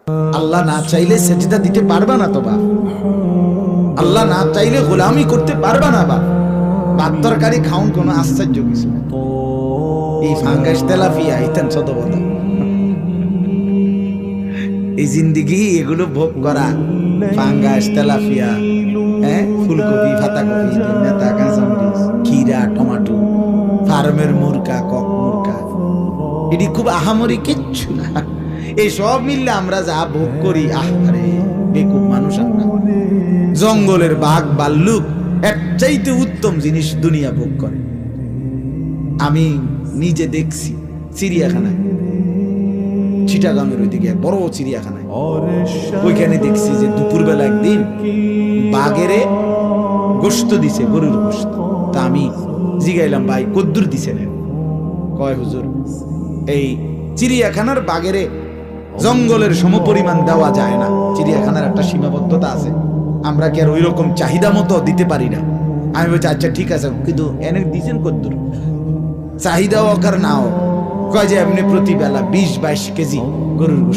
আল্লাহ না চাইলে সেজদা দিতে পারবা না তো বাপ, আল্লাহ না চাইলে গোলামি করতে পারবা না বাপ। ভাত তরকারি খাউন কোনো আশ্চর্য কিছু না। এই ফাঙ্গাস তেলাপিয়া ইতান ছোট বড় এই জিন্দিগি এগুলো ভোগ করা, ফাঙ্গাস তেলাপিয়া, হ্যাঁ, ফুলকপি, পাতাকপি, ধনিয়া, কাঁচামরিচ, খিরা, টমাটো, ফার্মের মুরগা, কক মুরগা, এটি খুব আহামরি কিচ্ছু না। এই সব মিললে আমরা যা ভোগ করি, আরে বেকুব মানুষ আমরা। জঙ্গলের বাঘ ভাল্লুক এর চাইতে উত্তম জিনিস দুনিয়া ভোগ করে। আমি নিজে দেখছি চিড়িয়াখানায়, চিটাগাঙের ওইদিকে বড় চিড়িয়াখানায়, ওইখানে দেখছি যে দুপুরবেলা একদিন বাঘেরে গোশত দিছে, গরুর গোশত। তা আমি জিগাইলাম, ভাই কদ্দুর দিছে না? কয় হুজুর, এই চিড়িয়াখানার বাঘেরে জঙ্গলের সমপরিমাণ দেওয়া যায় না, চিড়িয়াখানার একটা সীমাবদ্ধতা আছে, আমরা কি আর ওই রকম চাহিদা মতো দিতে পারি না। আমি বলছি আচ্ছা ঠিক আছে, কিন্তু এনে দিছেন কদ্দুর? চাহিদা হোক আর না হোক, কয় যে এমনি প্রতি বেলা 20-22 কেজি গরুর গোশত